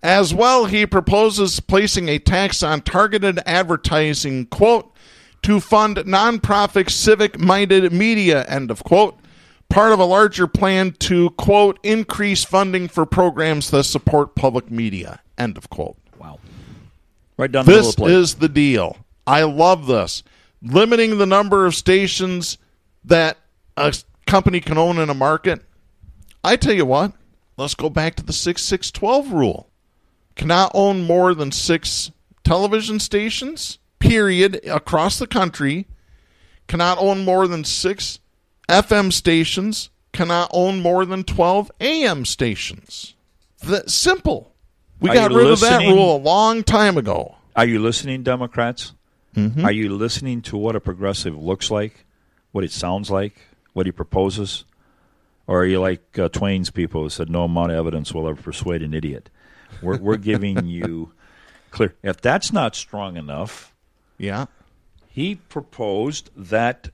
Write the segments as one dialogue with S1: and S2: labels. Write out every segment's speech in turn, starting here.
S1: As well, he proposes placing a tax on targeted advertising, quote, to fund nonprofit civic-minded media, end of quote, part of a larger plan to, quote, increase funding for programs that support public media, end of quote.
S2: Wow. Right down the middle of the plate.
S1: This is the deal. I love this. Limiting the number of stations that a company can own in a market. I tell you what, let's go back to the 6-6-12 rule. Cannot own more than 6 television stations, period, across the country. Cannot own more than 6 FM stations. Cannot own more than 12 AM stations. That's simple. We got rid of that rule a long time ago.
S2: Are you listening, Democrats?
S1: Mm-hmm.
S2: Are you listening to what a progressive looks like, what it sounds like, what he proposes? Or are you like Twain's people who said no amount of evidence will ever persuade an idiot? We're giving you clear. If that's not strong enough,
S1: yeah,
S2: he proposed that,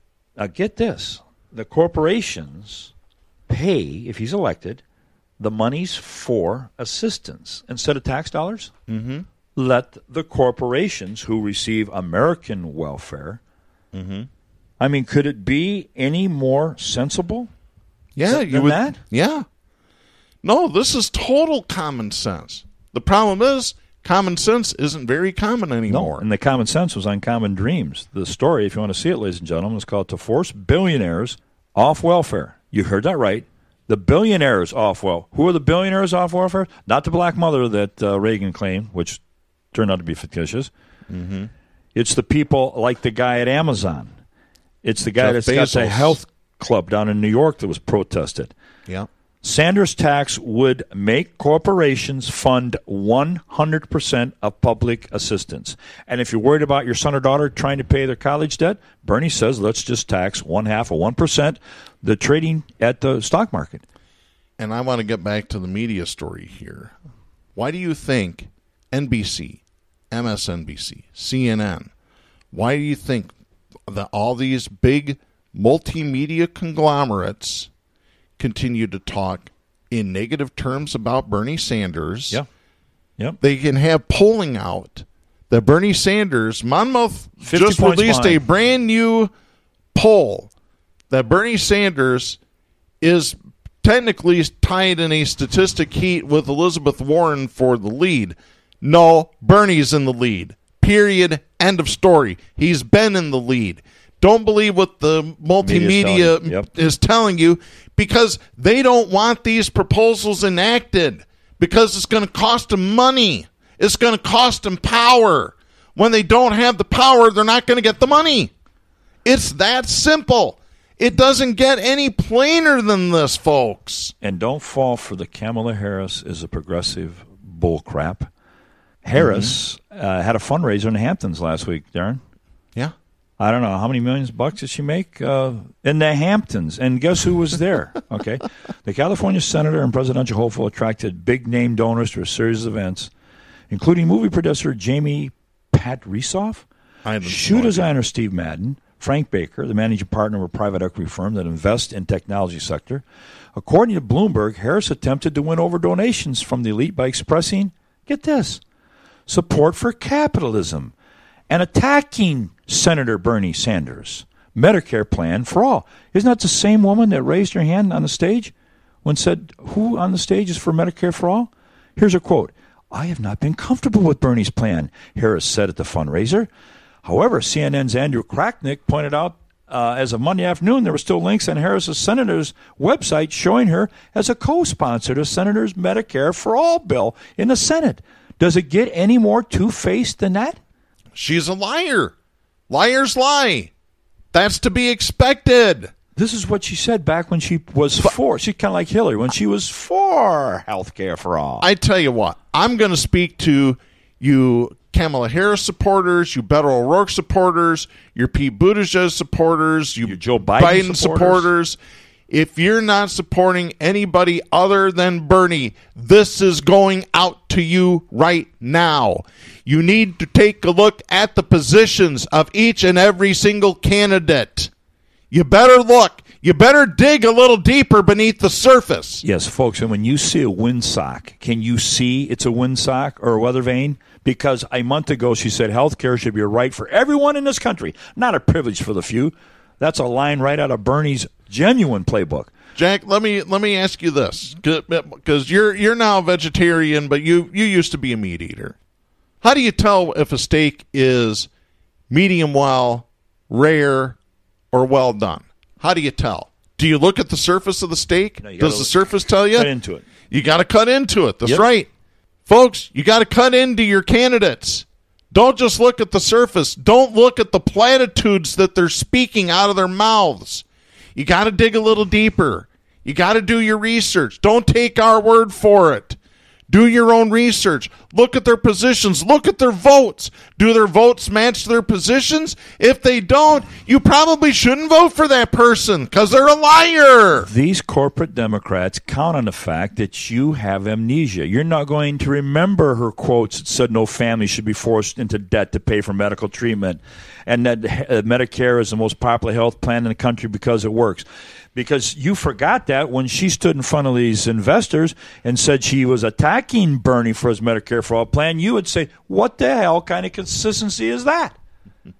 S2: get this, the corporations pay, if he's elected, the monies for assistance. Instead of tax dollars, let the corporations who receive American welfare, I mean, could it be any more sensible?
S1: Yeah,
S2: than that?
S1: Yeah. No, this is total common sense. The problem is, common sense isn't very common anymore.
S2: No, and the common sense was on Common Dreams. The story, if you want to see it, ladies and gentlemen, is called To Force Billionaires Off Welfare. You heard that right. The billionaires off welfare. Who are the billionaires off welfare? Not the black mother that Reagan claimed, which turned out to be fictitious. Mm-hmm. It's the people like the guy at Amazon. It's the guy that's got the health club down in New York that was protested.
S1: Yeah.
S2: Sanders' tax would make corporations fund 100% of public assistance. And if you're worried about your son or daughter trying to pay their college debt, Bernie says let's just tax 1/2 of 1% the trading at the stock market.
S1: And I want to get back to the media story here. Why do you think NBC, MSNBC, CNN, why do you think that all these big multimedia conglomerates continue to talk in negative terms about Bernie Sanders?
S2: Yeah. Yep.
S1: They can have polling out that Bernie Sanders, Monmouth just released
S2: behind.
S1: a brand new poll that Bernie Sanders is technically tied in a statistic heat with Elizabeth Warren for the lead. No, Bernie's in the lead. Period. End of story. He's been in the lead. Don't believe what the multimedia is telling you, because they don't want these proposals enacted, because it's going to cost them money. It's going to cost them power. When they don't have the power, they're not going to get the money. It's that simple. It doesn't get any plainer than this, folks.
S2: And don't fall for the Kamala Harris is a progressive bullcrap. Harris had a fundraiser in the Hamptons last week, Darren.
S1: Yeah.
S2: I don't know, how many millions of bucks did she make? In the Hamptons. And guess who was there? Okay. The California senator and presidential hopeful attracted big-name donors to a series of events, including movie producer Jamie Patrisoff, shoe designer Steve Madden, Frank Baker, the managing partner of a private equity firm that invests in technology sector. According to Bloomberg, Harris attempted to win over donations from the elite by expressing, get this, support for capitalism and attacking Senator Bernie Sanders' Medicare plan for all. Isn't that the same woman that raised her hand on the stage when said, who on the stage is for Medicare for all? Here's a quote. I have not been comfortable with Bernie's plan, Harris said at the fundraiser. However, CNN's Andrew Kracknick pointed out as of Monday afternoon, there were still links on Harris's senator's website showing her as a co-sponsor to Senator's Medicare for all bill in the Senate. Does it get any more two-faced than that?
S1: She's a liar. Liars lie. That's to be expected.
S2: This is what she said back when she was for. She's kind of like Hillary when she was for health care for all.
S1: I tell you what, I'm going to speak to you Kamala Harris supporters, you Beto O'Rourke supporters, your Pete Buttigieg supporters, you
S2: Joe Biden
S1: supporters. If you're not supporting anybody other than Bernie, this is going out to you right now. You need to take a look at the positions of each and every single candidate. You better look. you better dig a little deeper beneath the surface.
S2: Yes, folks, and when you see a windsock, can you see it's a windsock or a weather vane? Because a month ago she said health care should be a right for everyone in this country, not a privilege for the few. That's a line right out of Bernie's genuine playbook.
S1: Jack, let me ask you this, because you're now a vegetarian, but you used to be a meat eater. How do you tell if a steak is medium well, rare, or well done? How do you tell? Do you look at the surface of the steak?
S2: No,
S1: Does the surface tell you?
S2: Cut into it.
S1: You got to cut into it. That's right. Folks, you got to cut into your candidates. Don't just look at the surface. Don't look at the platitudes that they're speaking out of their mouths. You got to dig a little deeper. You got to do your research. Don't take our word for it. Do your own research. Look at their positions. Look at their votes. Do their votes match their positions? If they don't, you probably shouldn't vote for that person because they're a liar.
S2: These corporate Democrats count on the fact that you have amnesia. You're not going to remember her quotes that said no family should be forced into debt to pay for medical treatment and that Medicare is the most popular health plan in the country because it works. Because you forgot that when she stood in front of these investors and said she was attacking Bernie for his Medicare for All plan, you would say, what the hell kind of consistency is that?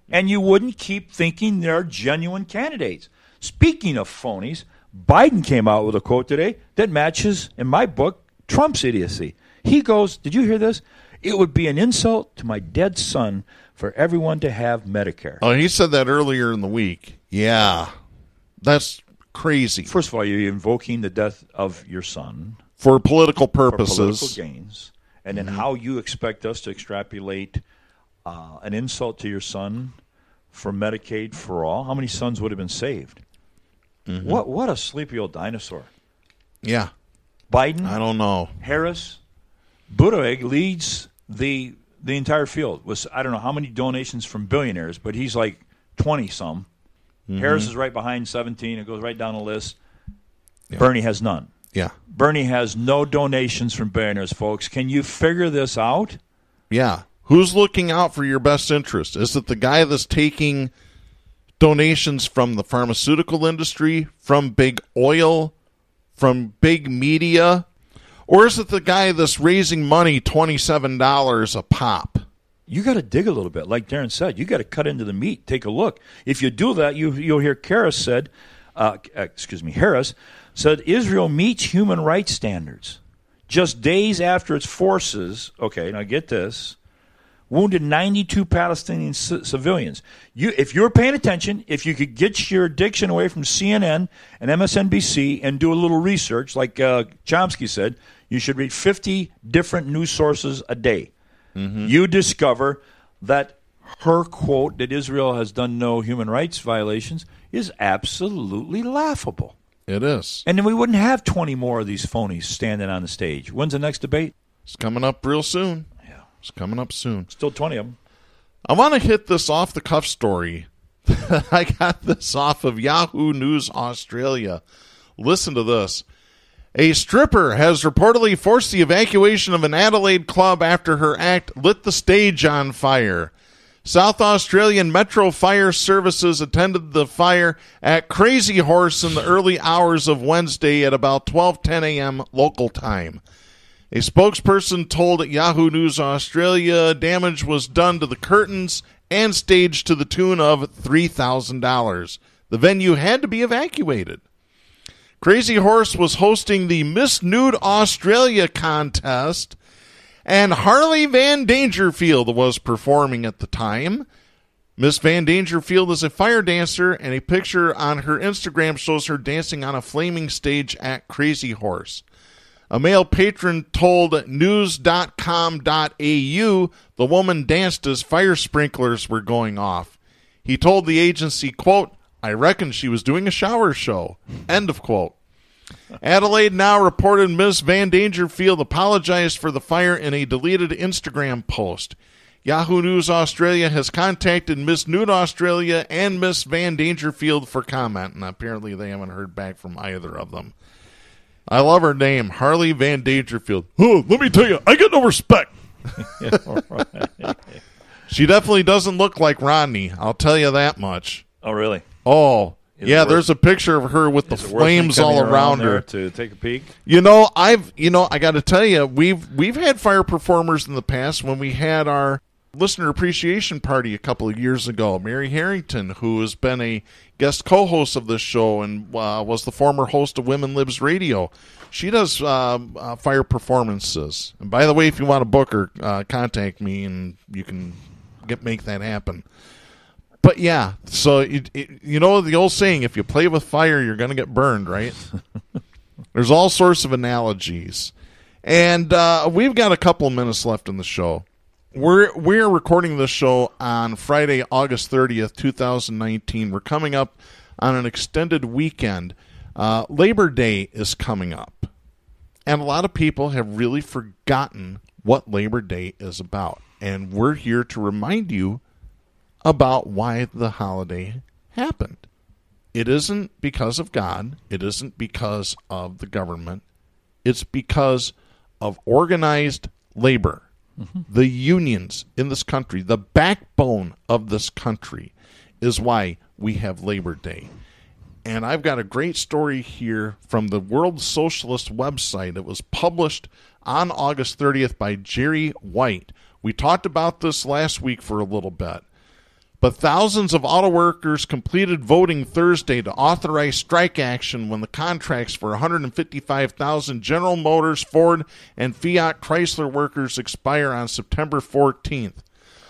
S2: And you wouldn't keep thinking they're genuine candidates. Speaking of phonies, Biden came out with a quote today that matches, in my book, Trump's idiocy. He goes, did you hear this? It would be an insult to my dead son for everyone to have Medicare.
S1: Oh, he said that earlier in the week. Yeah, that's crazy.
S2: First of all, you're invoking the death of your son
S1: for political purposes,
S2: for political gains, and then how you expect us to extrapolate an insult to your son for Medicaid for all? How many sons would have been saved? Mm-hmm. What a sleepy old dinosaur.
S1: Yeah,
S2: Biden.
S1: I don't know.
S2: Harris, Buttigieg leads the entire field with I don't know how many donations from billionaires, but he's like 20-some. Mm-hmm. Harris is right behind 17. It goes right down the list. Yeah. Bernie has none.
S1: Yeah.
S2: Bernie has no donations from billionaires, folks. Can you figure this out?
S1: Yeah. Who's looking out for your best interest? Is it the guy that's taking donations from the pharmaceutical industry, from big oil, from big media? Or is it the guy that's raising money, $27 a pop?
S2: You got to dig a little bit. Like Darren said, you got to cut into the meat. Take a look. If you do that, you'll hear Harris said Israel meets human rights standards. Just days after its forces, okay, now get this, wounded 92 Palestinian civilians. If you're paying attention, if you could get your addiction away from CNN and MSNBC and do a little research, like Chomsky said, you should read 50 different news sources a day. Mm-hmm. You discover that her quote that Israel has done no human rights violations is absolutely laughable.
S1: It is.
S2: And then we wouldn't have 20 more of these phonies standing on the stage. When's the next debate?
S1: It's coming up real soon.
S2: Yeah.
S1: It's coming up soon.
S2: Still 20 of them.
S1: I want to hit this off-the-cuff story. I got this off of Yahoo News Australia. Listen to this. A stripper has reportedly forced the evacuation of an Adelaide club after her act lit the stage on fire. South Australian Metro Fire Services attended the fire at Crazy Horse in the early hours of Wednesday at about 12:10 a.m. local time. A spokesperson told Yahoo News Australia damage was done to the curtains and stage to the tune of $3,000. The venue had to be evacuated. Crazy Horse was hosting the Miss Nude Australia contest, and Harley Van Dangerfield was performing at the time. Miss Van Dangerfield is a fire dancer, and a picture on her Instagram shows her dancing on a flaming stage at Crazy Horse. A male patron told news.com.au the woman danced as fire sprinklers were going off. He told the agency, quote, I reckon she was doing a shower show. End of quote. Adelaide Now reported Ms. Van Dangerfield apologized for the fire in a deleted Instagram post. Yahoo News Australia has contacted Miss Nude Australia and Miss Van Dangerfield for comment, and apparently they haven't heard back from either of them. I love her name, Harley Van Dangerfield. Oh, let me tell you, I got no respect. She definitely doesn't look like Rodney, I'll tell you that much.
S2: Oh, really?
S1: Oh, Yeah, there's a picture of her with the flames all around her.
S2: To take a peek.
S1: I got to tell you, we've had fire performers in the past. When we had our listener appreciation party a couple of years ago, Mary Harrington, who has been a guest co-host of this show and was the former host of Women Libs Radio, she does fire performances. And by the way, if you want to book her, contact me and you can make that happen. But yeah, so you know the old saying, if you play with fire, you're going to get burned, right? There's all sorts of analogies. And we've got a couple of minutes left in the show. We're recording this show on Friday, August 30th, 2019. We're coming up on an extended weekend. Labor Day is coming up. And a lot of people have really forgotten what Labor Day is about. And we're here to remind you about why the holiday happened. It isn't because of God. It isn't because of the government. It's because of organized labor. Mm-hmm. The unions in this country, the backbone of this country, is why we have Labor Day. And I've got a great story here from the World Socialist website. It was published on August 30th by Jerry White. We talked about this last week for a little bit. But thousands of auto workers completed voting Thursday to authorize strike action when the contracts for 155,000 General Motors, Ford, and Fiat Chrysler workers expire on September 14th.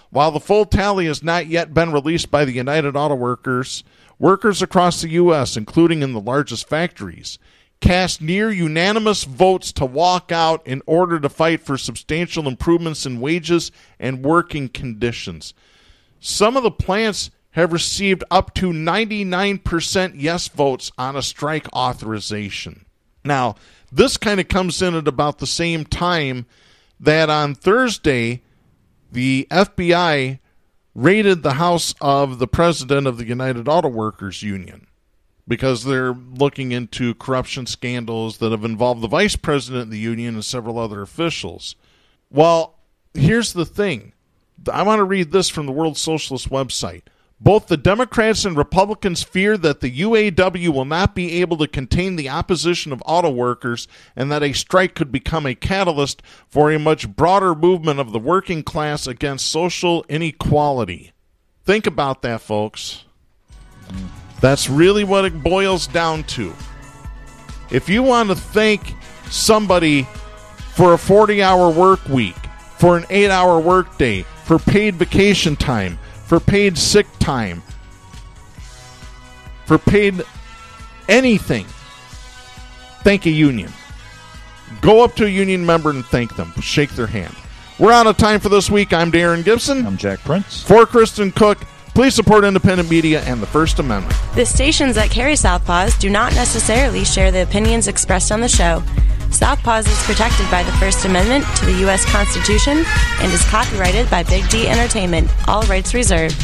S1: While the full tally has not yet been released by the United Auto Workers, workers across the U.S., including in the largest factories, cast near unanimous votes to walk out in order to fight for substantial improvements in wages and working conditions. Some of the plants have received up to 99% yes votes on a strike authorization. Now, this kind of comes in at about the same time that on Thursday, the FBI raided the house of the president of the United Auto Workers Union because they're looking into corruption scandals that have involved the vice president of the union and several other officials. Well, here's the thing. I want to read this from the World Socialist website. Both the Democrats and Republicans fear that the UAW will not be able to contain the opposition of auto workers and that a strike could become a catalyst for a much broader movement of the working class against social inequality. Think about that, folks. That's really what it boils down to. If you want to thank somebody for a 40-hour work week, for an 8-hour work day, for paid vacation time, for paid sick time, for paid anything, thank a union. Go up to a union member and thank them. Shake their hand. We're out of time for this week. I'm Darren Gibson.
S2: I'm Jack Prince.
S1: For Kristen Cook, please support independent media and the First Amendment.
S3: The stations that carry Southpaws do not necessarily share the opinions expressed on the show. Southpaws is protected by the First Amendment to the U.S. Constitution and is copyrighted by Big D Entertainment. All rights reserved.